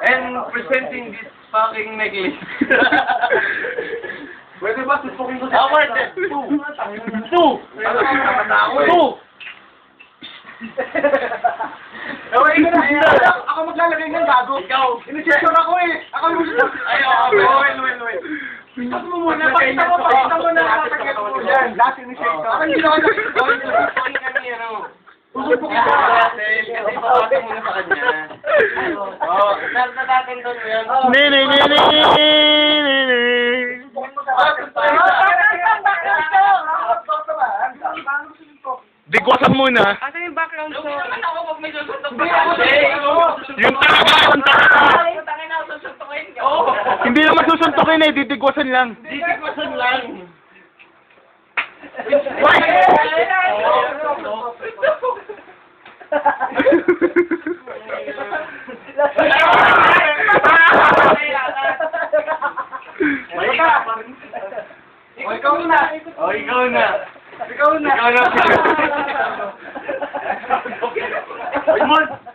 And presenting this fucking necklace. Pwede ba susukin ko sa Award! Two! Ako maglalagay ng gago. Ikaw. Inisensyon ako eh. Ako yung wait. Pitas mo muna. Pakita mo na nakakagyan mo yan. Last inisensyon. Ako hindi na ako Usupok ka. Kasi papasa muna sa kanya. Oo, natatanton mo yan. Digwasan muna. Asan yung background song? Ako pag may susuntok pa. Yung talaga, Oo. hindi naman susuntokin eh, didigwasan lang. Didigwasan lang. Ikaw na. Ikaw na. Ikaw na. Ikaw na.